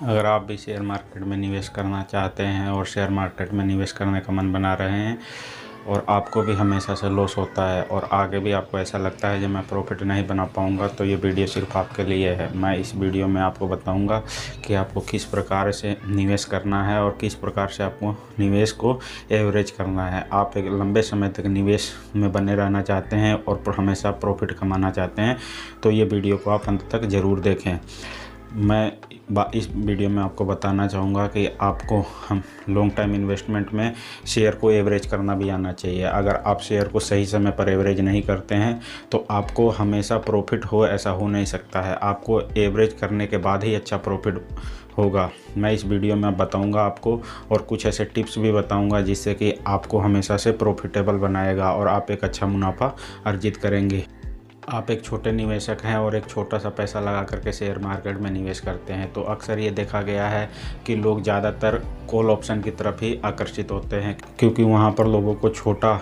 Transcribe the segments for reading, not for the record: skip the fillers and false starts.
अगर आप भी शेयर मार्केट में निवेश करना चाहते हैं और शेयर मार्केट में निवेश करने का मन बना रहे हैं और आपको भी हमेशा से लॉस होता है और आगे भी आपको ऐसा लगता है कि मैं प्रॉफिट नहीं बना पाऊंगा, तो ये वीडियो सिर्फ आपके लिए है। मैं इस वीडियो में आपको बताऊंगा कि आपको किस प्रकार से निवेश करना है और किस प्रकार से आपको निवेश को एवरेज करना है। आप एक लंबे समय तक निवेश में बने रहना चाहते हैं और हमेशा प्रॉफिट कमाना चाहते हैं, तो ये वीडियो को आप अंत तक ज़रूर देखें। मैं इस वीडियो में आपको बताना चाहूँगा कि आपको हम लॉन्ग टाइम इन्वेस्टमेंट में शेयर को एवरेज करना भी आना चाहिए। अगर आप शेयर को सही समय पर एवरेज नहीं करते हैं तो आपको हमेशा प्रॉफिट हो, ऐसा हो नहीं सकता है। आपको एवरेज करने के बाद ही अच्छा प्रॉफिट होगा। मैं इस वीडियो में बताऊंगा आपको और कुछ ऐसे टिप्स भी बताऊंगा जिससे कि आपको हमेशा से प्रॉफिटेबल बनाएगा और आप एक अच्छा मुनाफा अर्जित करेंगे। आप एक छोटे निवेशक हैं और एक छोटा सा पैसा लगा करके शेयर मार्केट में निवेश करते हैं, तो अक्सर ये देखा गया है कि लोग ज़्यादातर कॉल ऑप्शन की तरफ ही आकर्षित होते हैं, क्योंकि वहाँ पर लोगों को छोटा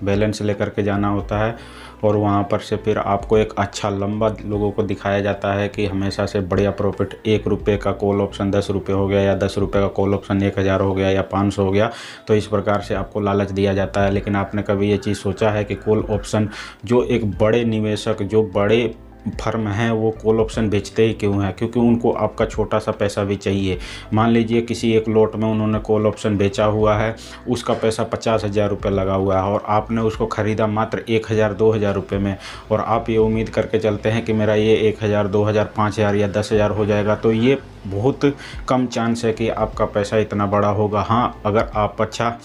बैलेंस लेकर के जाना होता है और वहाँ पर से फिर आपको एक अच्छा लंबा लोगों को दिखाया जाता है कि हमेशा से बढ़िया प्रॉफिट। 1 रुपये का कॉल ऑप्शन 10 रुपये हो गया, या 10 रुपये का कॉल ऑप्शन 1000 हो गया या 500 हो गया, तो इस प्रकार से आपको लालच दिया जाता है। लेकिन आपने कभी ये चीज़ सोचा है कि कॉल ऑप्शन जो एक बड़े निवेशक, जो बड़े फर्म हैं, वो कॉल ऑप्शन बेचते ही क्यों हैं? क्योंकि उनको आपका छोटा सा पैसा भी चाहिए। मान लीजिए किसी एक लॉट में उन्होंने कॉल ऑप्शन बेचा हुआ है, उसका पैसा 50,000 रुपये लगा हुआ है और आपने उसको ख़रीदा मात्र 1,000-2,000 रुपये में, और आप ये उम्मीद करके चलते हैं कि मेरा ये 1,000, 2,000, 5,000 या 10,000 हो जाएगा, तो ये बहुत कम चांस है कि आपका पैसा इतना बड़ा होगा। हाँ, अगर आप अच्छा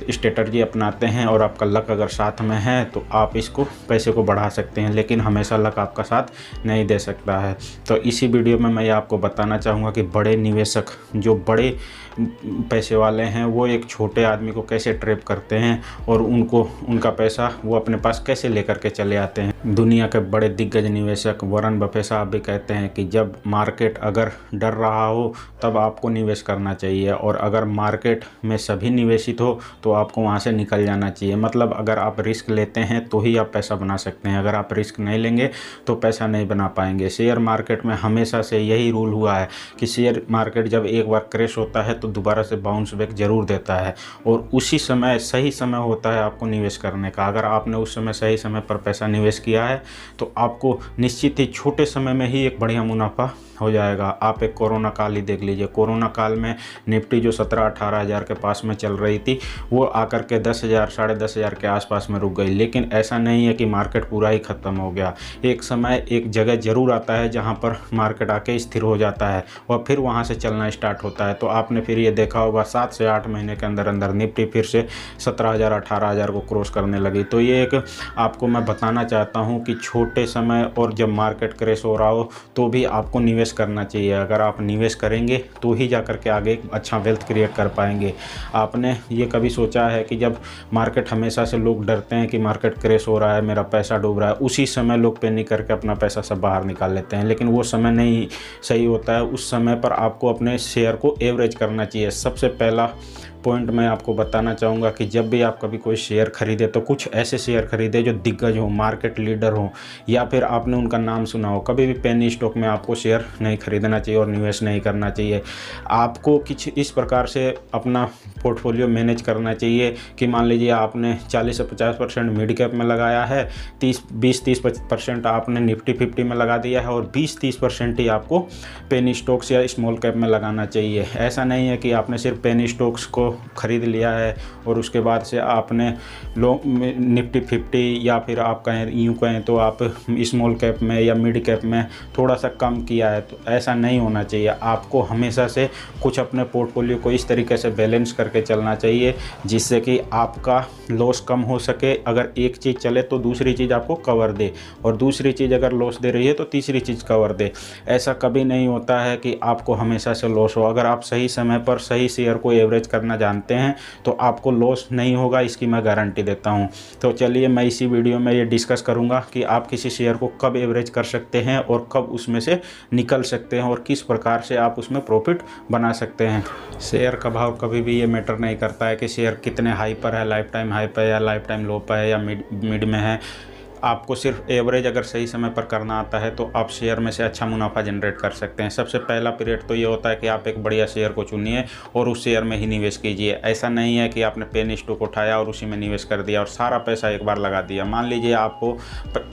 स्ट्रेटजी अपनाते हैं और आपका लक अगर साथ में है तो आप इसको पैसे को बढ़ा सकते हैं, लेकिन हमेशा लक आपका साथ नहीं दे सकता है। तो इसी वीडियो में मैं ये आपको बताना चाहूँगा कि बड़े निवेशक, जो बड़े पैसे वाले हैं, वो एक छोटे आदमी को कैसे ट्रैप करते हैं और उनका पैसा वो अपने पास कैसे लेकर के चले आते हैं। दुनिया के बड़े दिग्गज निवेशक वॉरेन बफेट साहब भी कहते हैं कि जब मार्केट अगर डर रहा हो तब आपको निवेश करना चाहिए, और अगर मार्केट में सभी निवेशित हो तो आपको वहाँ से निकल जाना चाहिए। मतलब अगर आप रिस्क लेते हैं तो ही आप पैसा बना सकते हैं, अगर आप रिस्क नहीं लेंगे तो पैसा नहीं बना पाएंगे। शेयर मार्केट में हमेशा से यही रूल हुआ है कि शेयर मार्केट जब एक बार क्रैश होता है तो दोबारा से बाउंस बैक जरूर देता है, और उसी समय सही समय होता है आपको निवेश करने का। अगर आपने उस समय सही समय पर पैसा निवेश किया है तो आपको निश्चित ही छोटे समय में ही एक बढ़िया मुनाफा हो जाएगा। आप एक कोरोना काल ही देख लीजिए। कोरोना काल में निफ्टी जो 17-18 हज़ार के पास में चल रही थी, वो आकर के 10,000, 10,500 के आसपास में रुक गई। लेकिन ऐसा नहीं है कि मार्केट पूरा ही ख़त्म हो गया। एक समय एक जगह ज़रूर आता है जहां पर मार्केट आके स्थिर हो जाता है और फिर वहां से चलना स्टार्ट होता है। तो आपने फिर ये देखा होगा 7 से 8 महीने के अंदर अंदर निफ्टी फिर से 17,000, 18,000 को क्रॉस करने लगी। तो ये एक आपको मैं बताना चाहता हूँ कि छोटे समय और जब मार्केट क्रैश हो रहा हो तो भी आपको निवेश करना चाहिए। अगर आप निवेश करेंगे तो ही जाकर के आगे अच्छा वेल्थ क्रिएट कर पाएंगे। आपने ये कभी सोचा है कि जब मार्केट, हमेशा से लोग डरते हैं कि मार्केट क्रैश हो रहा है, मेरा पैसा डूब रहा है, उसी समय लोग पैनिक करके अपना पैसा सब बाहर निकाल लेते हैं, लेकिन वो समय नहीं सही होता है। उस समय पर आपको अपने शेयर को एवरेज करना चाहिए। सबसे पहला पॉइंट मैं आपको बताना चाहूँगा कि जब भी आप कभी कोई शेयर खरीदे तो कुछ ऐसे शेयर खरीदे जो दिग्गज हो, मार्केट लीडर हो, या फिर आपने उनका नाम सुना हो। कभी भी पेनी स्टॉक में आपको शेयर नहीं खरीदना चाहिए और निवेश नहीं करना चाहिए। आपको कुछ इस प्रकार से अपना पोर्टफोलियो मैनेज करना चाहिए कि मान लीजिए आपने 40 से 50% मिड कैप में लगाया है, 20-30% आपने निफ्टी 50 में लगा दिया है, और 20-30% ही आपको पेनी स्टॉक्स या स्मॉल कैप में लगाना चाहिए। ऐसा नहीं है कि आपने सिर्फ पेनी स्टॉक्स को खरीद लिया है और उसके बाद से आपने निफ्टी 50, या फिर आप कहें यूँ कहें तो आप स्मॉल कैप में या मिड कैप में थोड़ा सा कम किया है। तो ऐसा नहीं होना चाहिए। आपको हमेशा से कुछ अपने पोर्टफोलियो को इस तरीके से बैलेंस करके चलना चाहिए जिससे कि आपका लॉस कम हो सके। अगर एक चीज़ चले तो दूसरी चीज़ आपको कवर दे, और दूसरी चीज़ अगर लॉस दे रही है तो तीसरी चीज़ कवर दे। ऐसा कभी नहीं होता है कि आपको हमेशा से लॉस हो। अगर आप सही समय पर सही शेयर को एवरेज करना जानते हैं तो आपको लॉस नहीं होगा, इसकी मैं गारंटी देता हूं। तो चलिए मैं इसी वीडियो में ये डिस्कस करूंगा कि आप किसी शेयर को कब एवरेज कर सकते हैं और कब उसमें से निकल सकते हैं और किस प्रकार से आप उसमें प्रॉफिट बना सकते हैं। शेयर का भाव कभी भी ये मैटर नहीं करता है कि शेयर कितने हाई पर है, लाइफ टाइम हाई पर है या लाइफ टाइम लो पर है या मिड में है। आपको सिर्फ एवरेज अगर सही समय पर करना आता है तो आप शेयर में से अच्छा मुनाफा जनरेट कर सकते हैं। सबसे पहला पीरियड तो ये होता है कि आप एक बढ़िया शेयर को चुनिए और उस शेयर में ही निवेश कीजिए। ऐसा नहीं है कि आपने पेनी स्टॉक उठाया और उसी में निवेश कर दिया और सारा पैसा एक बार लगा दिया। मान लीजिए आपको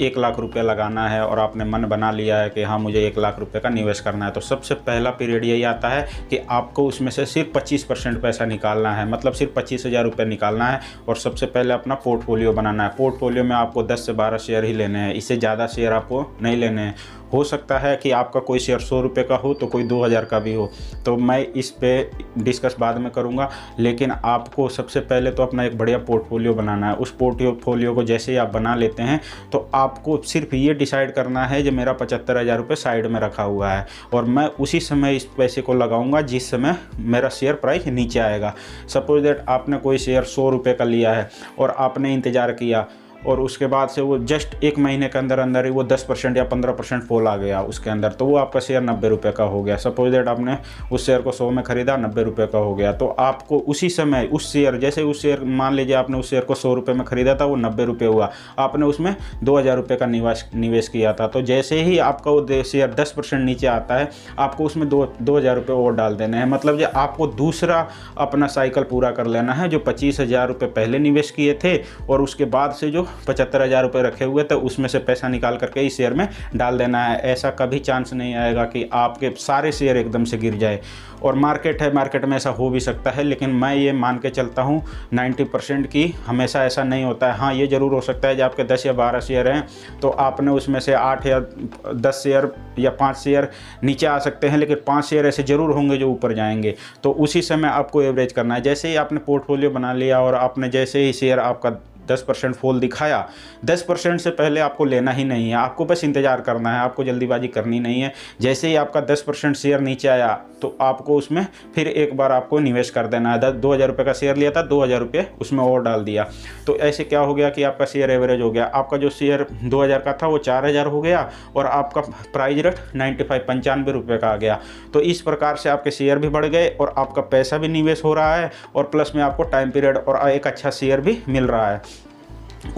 1 लाख रुपये लगाना है और आपने मन बना लिया है कि हाँ मुझे 1 लाख रुपये का निवेश करना है, तो सबसे पहला पीरियड यही आता है कि आपको उसमें से सिर्फ 25% पैसा निकालना है, मतलब सिर्फ 25,000 रुपये निकालना है और सबसे पहले अपना पोर्टफोलियो बनाना है। पोर्टफोलियो में आपको 10 से 12 शेयर ही लेने हैं, इससे ज़्यादा शेयर आपको नहीं लेने हैं। हो सकता है कि आपका कोई शेयर 100 रुपये का हो तो कोई 2,000 का भी हो, तो मैं इस पे डिस्कस बाद में करूँगा। लेकिन आपको सबसे पहले तो अपना एक बढ़िया पोर्टफोलियो बनाना है। उस पोर्टफोलियो को जैसे ही आप बना लेते हैं तो आपको सिर्फ ये डिसाइड करना है जो मेरा 75,000 रुपये साइड में रखा हुआ है और मैं उसी समय इस पैसे को लगाऊंगा जिस समय मेरा शेयर प्राइस नीचे आएगा। सपोज दैट आपने कोई शेयर 100 रुपये का लिया है और आपने इंतज़ार किया और उसके बाद से वो जस्ट 1 महीने के अंदर अंदर ही वो 10% या 15% फॉल आ गया उसके अंदर, तो वो आपका शेयर 90 रुपये का हो गया। सपोज दैट आपने उस शेयर को 100 में ख़रीदा, 90 रुपये का हो गया, तो आपको उसी समय उस शेयर, जैसे उस शेयर मान लीजिए आपने उस शेयर को 100 रुपये में ख़रीदा था, वो 90 रुपये हुआ, आपने उसमें 2,000 रुपये का निवेश किया था, तो जैसे ही आपका वो शेयर 10% नीचे आता है आपको उसमें 2,000 रुपये और डाल देने हैं। मतलब जो आपको दूसरा अपना साइकिल पूरा कर लेना है। जो 25,000 रुपये पहले निवेश किए थे और उसके बाद से जो 75,000 रुपये रखे हुए थे उसमें से पैसा निकाल करके इस शेयर में डाल देना है। ऐसा कभी चांस नहीं आएगा कि आपके सारे शेयर एकदम से गिर जाए। और मार्केट है, मार्केट में ऐसा हो भी सकता है, लेकिन मैं ये मान के चलता हूँ 90% की हमेशा ऐसा नहीं होता है। हाँ, ये ज़रूर हो सकता है जब आपके 10 या 12 शेयर हैं तो आपने उसमें से 8 या 10 शेयर या 5 शेयर नीचे आ सकते हैं, लेकिन 5 शेयर ऐसे ज़रूर होंगे जो ऊपर जाएंगे। तो उसी समय आपको एवरेज करना है। जैसे ही आपने पोर्टफोलियो बना लिया और आपने जैसे ही शेयर आपका 10% फॉल दिखाया, 10% से पहले आपको लेना ही नहीं है, आपको बस इंतज़ार करना है, आपको जल्दीबाजी करनी नहीं है। जैसे ही आपका 10% शेयर नीचे आया तो आपको उसमें फिर एक बार आपको निवेश कर देना है। 2,000 रुपये का शेयर लिया था, 2,000 रुपये उसमें और डाल दिया, तो ऐसे क्या हो गया कि आपका शेयर एवरेज हो गया। आपका जो शेयर 2,000 का था वो 4,000 हो गया और आपका प्राइस रेट 95 रुपये का आ गया। तो इस प्रकार से आपके शेयर भी बढ़ गए और आपका पैसा भी निवेश हो रहा है और प्लस में आपको टाइम पीरियड और एक अच्छा शेयर भी मिल रहा है।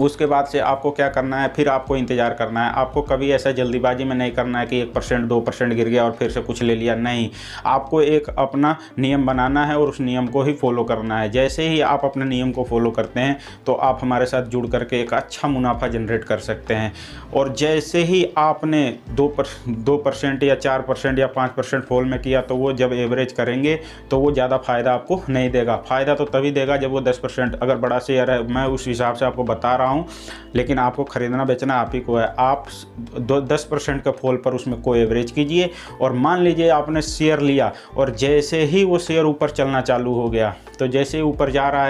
उसके बाद से आपको क्या करना है, फिर आपको इंतज़ार करना है। आपको कभी ऐसा जल्दीबाजी में नहीं करना है कि 1% 2% गिर गया और फिर से कुछ ले लिया, नहीं। आपको एक अपना नियम बनाना है और उस नियम को ही फॉलो करना है। जैसे ही आप अपने नियम को फॉलो करते हैं तो आप हमारे साथ जुड़ करके एक अच्छा मुनाफा जनरेट कर सकते हैं। और जैसे ही आपने 2% या 4% या 5% फॉल में किया तो वो जब एवरेज करेंगे तो वो ज़्यादा फ़ायदा आपको नहीं देगा। फ़ायदा तो तभी देगा जब वो 10%, अगर बड़ा शेयर है, मैं उस हिसाब से आपको बता रहा हूं, लेकिन आपको खरीदना बेचना आप ही को है। आप 10% का फॉल पर उसमें को एवरेज कीजिए और मान लीजिए आपने शेयर लिया और जैसे ही वो शेयर ऊपर चलना चालू हो गया, तो जैसे ही ऊपर जा रहा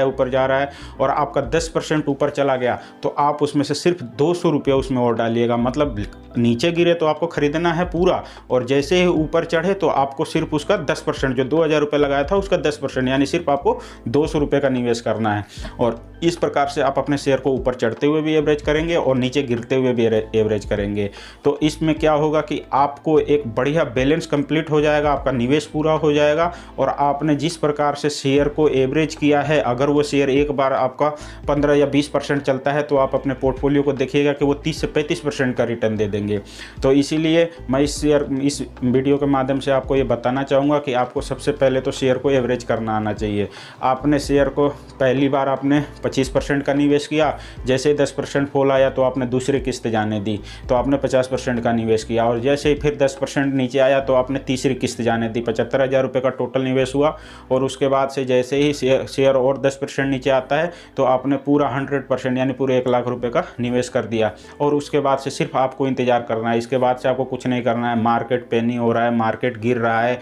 है और आपका 10% ऊपर चला गया तो आप उसमें से सिर्फ 200 रुपये उसमें और डालिएगा। मतलब नीचे गिरे तो आपको खरीदना है पूरा और जैसे ही ऊपर चढ़े तो आपको सिर्फ उसका 10%, जो 2,000 रुपये लगाया था उसका 10%, यानी सिर्फ आपको 200 रुपये का निवेश करना है। और इस प्रकार से आप अपने शेयर को ऊपर चढ़ते हुए भी एवरेज करेंगे और नीचे गिरते हुए भी एवरेज करेंगे। तो इसमें क्या होगा कि आपको एक बढ़िया बैलेंस कंप्लीट हो जाएगा, आपका निवेश पूरा हो जाएगा और आपने जिस प्रकार से शेयर को एवरेज किया है, अगर वो शेयर एक बार आपका 15 या 20% चलता है तो आप अपने पोर्टफोलियो को देखिएगा कि वो 30 से 35% का रिटर्न दे देंगे। तो इसीलिए मैं इस वीडियो के माध्यम से आपको ये बताना चाहूँगा कि आपको सबसे पहले तो शेयर को एवरेज करना आना चाहिए। आपने शेयर को पहली बार आपने 25% का निवेश किया, जैसे ही 10% फॉल आया तो आपने दूसरी किस्त जाने दी तो आपने 50% का निवेश किया और जैसे ही फिर 10% नीचे आया तो आपने तीसरी किस्त जाने दी। 75,000 रुपये का टोटल निवेश हुआ और उसके बाद से जैसे ही शेयर और 10% नीचे आता है तो आपने पूरा 100% यानी पूरे 1 लाख रुपये का निवेश कर दिया। और उसके बाद से सिर्फ आपको इंतज़ार करना है, इसके बाद से आपको कुछ नहीं करना है। मार्केट पेनी हो रहा है, मार्केट गिर रहा है,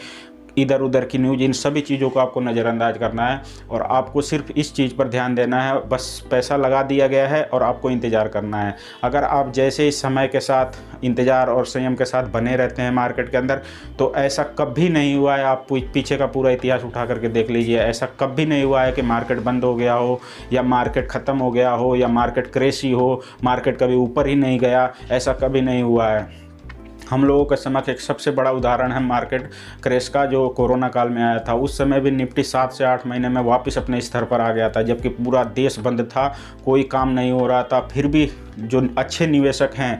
इधर उधर की न्यूज़, इन सभी चीज़ों को आपको नज़रअंदाज करना है और आपको सिर्फ इस चीज़ पर ध्यान देना है। बस पैसा लगा दिया गया है और आपको इंतज़ार करना है। अगर आप जैसे ही समय के साथ इंतज़ार और संयम के साथ बने रहते हैं मार्केट के अंदर तो ऐसा कभी नहीं हुआ है, आप पीछे का पूरा इतिहास उठा करके देख लीजिए, ऐसा कभी नहीं हुआ है कि मार्केट बंद हो गया हो या मार्केट ख़त्म हो गया हो या मार्केट क्रैश ही हो, मार्केट कभी ऊपर ही नहीं गया, ऐसा कभी नहीं हुआ है। हम लोगों के समक्ष एक सबसे बड़ा उदाहरण है मार्केट क्रैश का, जो कोरोना काल में आया था। उस समय भी निफ्टी 7 से 8 महीने में वापस अपने स्तर पर आ गया था, जबकि पूरा देश बंद था, कोई काम नहीं हो रहा था। फिर भी जो अच्छे निवेशक हैं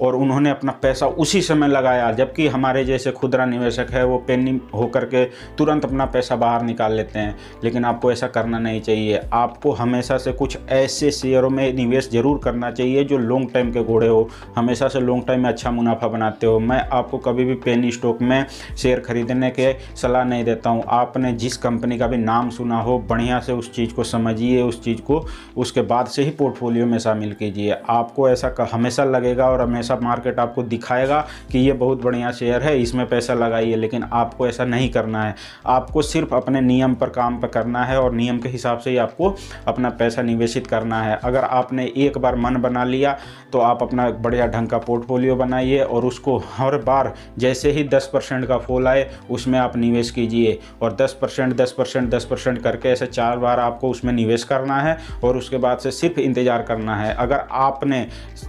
और उन्होंने अपना पैसा उसी समय लगाया, जबकि हमारे जैसे खुदरा निवेशक है वो पेनी होकर के तुरंत अपना पैसा बाहर निकाल लेते हैं। लेकिन आपको ऐसा करना नहीं चाहिए। आपको हमेशा से कुछ ऐसे शेयरों में निवेश जरूर करना चाहिए जो लॉन्ग टाइम के घोड़े हो, हमेशा से लॉन्ग टाइम में अच्छा मुनाफा बनाते हो। मैं आपको कभी भी पेनी स्टॉक में शेयर खरीदने के सलाह नहीं देता हूँ। आपने जिस कंपनी का भी नाम सुना हो, बढ़िया से उस चीज़ को समझिए, उस चीज़ को उसके बाद से ही पोर्टफोलियो में शामिल कीजिए। आपको ऐसा हमेशा लगेगा और हमेशा मार्केट आपको दिखाएगा कि ये बहुत बढ़िया शेयर है, इसमें पैसा लगाइए, लेकिन आपको ऐसा नहीं करना है। आपको सिर्फ अपने नियम पर काम पर करना है और नियम के हिसाब से ही आपको अपना पैसा निवेशित करना है। अगर आपने एक बार मन बना लिया तो आप अपना बढ़िया ढंग का पोर्टफोलियो बनाइए और उसको हर बार जैसे ही 10% का फॉल आए उसमें आप निवेश कीजिए, और 10% 10% 10% करके ऐसे 4 बार आपको उसमें निवेश करना है और उसके बाद से सिर्फ इंतज़ार करना है। अगर आपने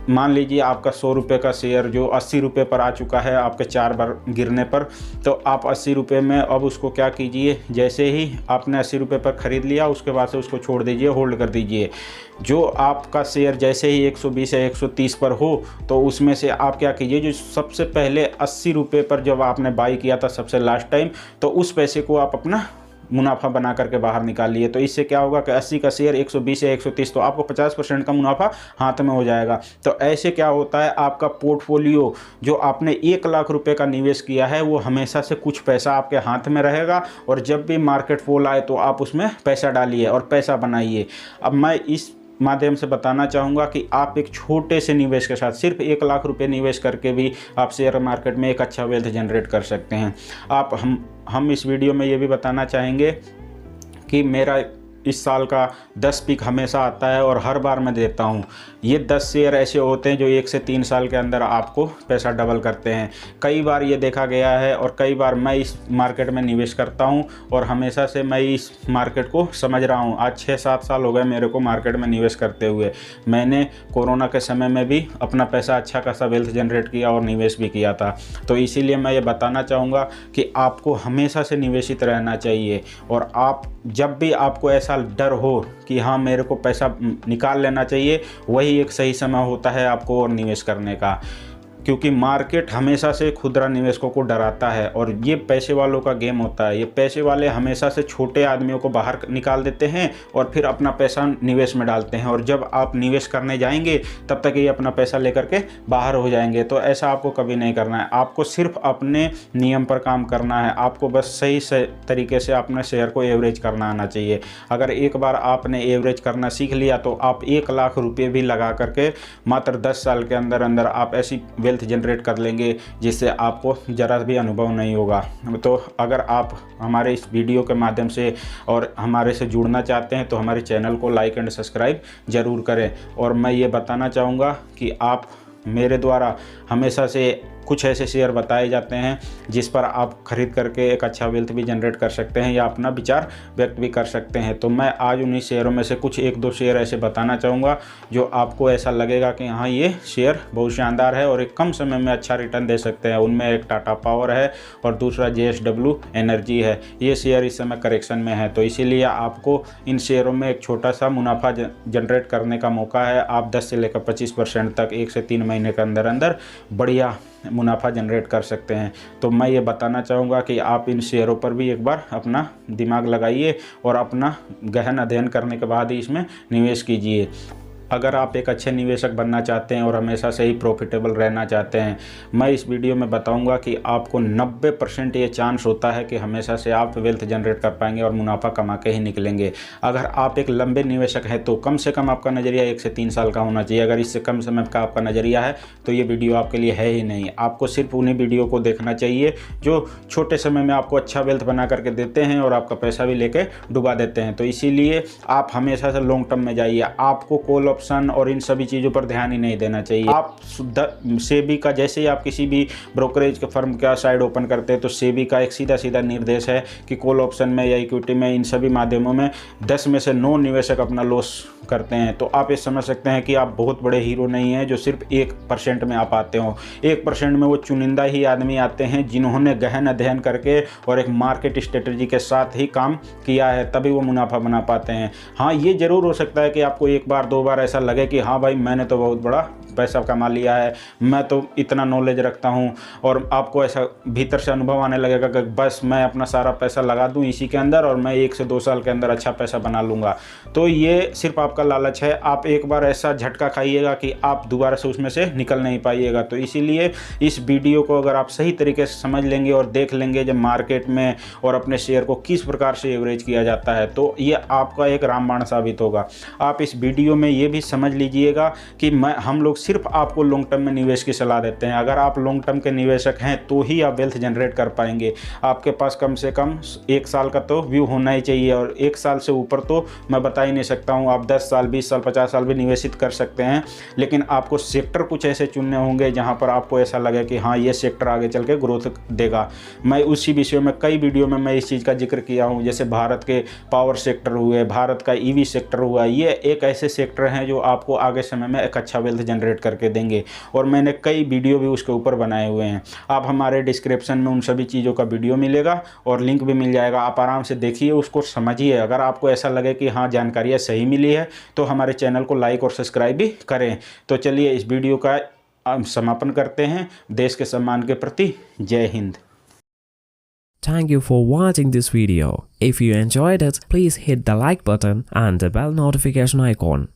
मान लीजिए आपका 100 रुपये का शेयर जो 80 रुपये पर आ चुका है आपके 4 बार गिरने पर, तो आप 80 रुपये में अब उसको क्या कीजिए, जैसे ही आपने 80 रुपये पर ख़रीद लिया उसके बाद से उसको छोड़ दीजिए, होल्ड कर दीजिए। जो आपका शेयर जैसे ही 120 या 130 पर हो तो उसमें से आप क्या कीजिए, जो सबसे पहले 80 रुपये पर जब आपने बाई किया था सबसे लास्ट टाइम, तो उस पैसे को आप अपना मुनाफा बना करके बाहर निकाल लिए। तो इससे क्या होगा कि 80 का शेयर 120 या 130, तो आपको 50% का मुनाफा हाथ में हो जाएगा। तो ऐसे क्या होता है, आपका पोर्टफोलियो जो आपने 1 लाख रुपए का निवेश किया है वो हमेशा से कुछ पैसा आपके हाथ में रहेगा, और जब भी मार्केट फॉल आए तो आप उसमें पैसा डालिए और पैसा बनाइए। अब मैं इस माध्यम से बताना चाहूँगा कि आप एक छोटे से निवेश के साथ सिर्फ 1 लाख रुपए निवेश करके भी आप शेयर मार्केट में एक अच्छा वेल्थ जनरेट कर सकते हैं। हम इस वीडियो में ये भी बताना चाहेंगे कि मेरा इस साल का 10 पिक हमेशा आता है और हर बार मैं देता हूँ। ये 10 शेयर ऐसे होते हैं जो 1 से 3 साल के अंदर आपको पैसा डबल करते हैं। कई बार ये देखा गया है और कई बार मैं इस मार्केट में निवेश करता हूँ और हमेशा से मैं इस मार्केट को समझ रहा हूँ। आज 6-7 साल हो गए मेरे को मार्केट में निवेश करते हुए। मैंने कोरोना के समय में भी अपना पैसा अच्छा खासा वेल्थ जनरेट किया और निवेश भी किया था। तो इसीलिए मैं ये बताना चाहूँगा कि आपको हमेशा से निवेशित रहना चाहिए, और आप जब भी आपको ऐसा डर हो कि हाँ मेरे को पैसा निकाल लेना चाहिए, वही एक सही समय होता है आपको और निवेश करने का। क्योंकि मार्केट हमेशा से खुदरा निवेशकों को डराता है और ये पैसे वालों का गेम होता है। ये पैसे वाले हमेशा से छोटे आदमियों को बाहर निकाल देते हैं और फिर अपना पैसा निवेश में डालते हैं, और जब आप निवेश करने जाएंगे तब तक ये अपना पैसा लेकर के बाहर हो जाएंगे। तो ऐसा आपको कभी नहीं करना है। आपको सिर्फ अपने नियम पर काम करना है। आपको बस सही तरीके से अपने शेयर को एवरेज करना आना चाहिए। अगर एक बार आपने एवरेज करना सीख लिया तो आप 1 लाख रुपये भी लगा करके मात्र 10 साल के अंदर अंदर आप ऐसी वेल्थ जनरेट कर लेंगे जिससे आपको ज़रा भी अनुभव नहीं होगा। तो अगर आप हमारे इस वीडियो के माध्यम से और हमारे से जुड़ना चाहते हैं तो हमारे चैनल को लाइक एंड सब्सक्राइब ज़रूर करें। और मैं ये बताना चाहूँगा कि आप मेरे द्वारा हमेशा से कुछ ऐसे शेयर बताए जाते हैं जिस पर आप खरीद करके एक अच्छा वेल्थ भी जनरेट कर सकते हैं या अपना विचार व्यक्त भी कर सकते हैं। तो मैं आज उन्हीं शेयरों में से कुछ 1-2 शेयर ऐसे बताना चाहूँगा जो आपको ऐसा लगेगा कि हाँ ये शेयर बहुत शानदार है और एक कम समय में अच्छा रिटर्न दे सकते हैं। उनमें एक टाटा पावर है और दूसरा JSW एनर्जी है। ये शेयर इस समय करेक्शन में है, तो इसीलिए आपको इन शेयरों में एक छोटा सा मुनाफा जनरेट करने का मौका है। आप 10 से लेकर 25% तक 1 से 3 महीने के अंदर अंदर बढ़िया मुनाफा जनरेट कर सकते हैं। तो मैं ये बताना चाहूँगा कि आप इन शेयरों पर भी एक बार अपना दिमाग लगाइए और अपना गहन अध्ययन करने के बाद ही इसमें निवेश कीजिए। अगर आप एक अच्छे निवेशक बनना चाहते हैं और हमेशा से ही प्रॉफिटेबल रहना चाहते हैं, मैं इस वीडियो में बताऊंगा कि आपको 90% ये चांस होता है कि हमेशा से आप वेल्थ जनरेट कर पाएंगे और मुनाफा कमा के ही निकलेंगे। अगर आप एक लंबे निवेशक हैं तो कम से कम आपका नज़रिया 1 से 3 साल का होना चाहिए। अगर इससे कम समय का आपका नज़रिया है तो ये वीडियो आपके लिए है ही नहीं। आपको सिर्फ उन्हीं वीडियो को देखना चाहिए जो छोटे समय में आपको अच्छा वेल्थ बना करके देते हैं और आपका पैसा भी लेके डुबा देते हैं। तो इसीलिए आप हमेशा से लॉन्ग टर्म में जाइए। आपको कॉल ऑप्शन और इन सभी चीज़ों पर ध्यान ही नहीं देना चाहिए। आप सेबी का, जैसे ही आप किसी भी ब्रोकरेज के फर्म का साइट ओपन करते हैं तो सेबी का एक सीधा सीधा निर्देश है कि कॉल ऑप्शन में या इक्विटी में, इन सभी माध्यमों में 10 में से 9 निवेशक अपना लॉस करते हैं। तो आप ये समझ सकते हैं कि आप बहुत बड़े हीरो नहीं हैं जो सिर्फ 1% में आप आते हो। 1% में वो चुनिंदा ही आदमी आते हैं जिन्होंने गहन अध्ययन करके और एक मार्केट स्ट्रेटजी के साथ ही काम किया है, तभी वो मुनाफा बना पाते हैं। हाँ, ये ज़रूर हो सकता है कि आपको एक बार 2 बार ऐसा लगे कि हाँ भाई, मैंने तो बहुत बड़ा पैसा कमा लिया है, मैं तो इतना नॉलेज रखता हूँ, और आपको ऐसा भीतर से अनुभव आने लगेगा कि बस मैं अपना सारा पैसा लगा दूँ इसी के अंदर और मैं 1 से 2 साल के अंदर अच्छा पैसा बना लूँगा। तो ये सिर्फ आपका लालच है। आप एक बार ऐसा झटका खाइएगा कि आप दोबारा से उसमें से निकल नहीं पाइएगा। तो इसीलिए इस वीडियो को अगर आप सही तरीके से समझ लेंगे और देख लेंगे जब मार्केट में और अपने शेयर को किस प्रकार से एवरेज किया जाता है, तो ये आपका एक रामबाण साबित होगा। आप इस वीडियो में ये भी समझ लीजिएगा कि हम लोग सिर्फ आपको लॉन्ग टर्म में निवेश की सलाह देते हैं। अगर आप लॉन्ग टर्म के निवेशक हैं तो ही आप वेल्थ जनरेट कर पाएंगे। आपके पास कम से कम 1 साल का तो व्यू होना ही चाहिए, और 1 साल से ऊपर तो मैं बता ही नहीं सकता हूँ। आप 10 साल, 20 साल, 50 साल भी निवेशित कर सकते हैं, लेकिन आपको सेक्टर कुछ ऐसे चुनने होंगे जहाँ पर आपको ऐसा लगे कि हाँ, ये सेक्टर आगे चल के ग्रोथ देगा। मैं उसी विषय में कई वीडियो में मैं इस चीज़ का जिक्र किया हूँ, जैसे भारत के पावर सेक्टर हुए, भारत का ईवी सेक्टर हुआ। ये एक ऐसे सेक्टर हैं जो आपको आगे समय में एक अच्छा वेल्थ जनरेट करके देंगे, और मैंने कई वीडियो भी उसके ऊपर बनाए हुए हैं। आप हमारे डिस्क्रिप्शन में उन सभी चीज़ों का वीडियो मिलेगा और लिंक भी मिल जाएगा। आप आराम से देखिए, उसको समझिए। अगर आपको ऐसा लगे कि हाँ, जानकारियाँ सही मिली है तो हमारे चैनल को लाइक और सब्सक्राइब भी करें। तो चलिए इस वीडियो का समापन करते हैं। देश के सम्मान के प्रति जय Hind. Thank you for watching this video. If you enjoyed it, please hit the like button and the bell notification icon.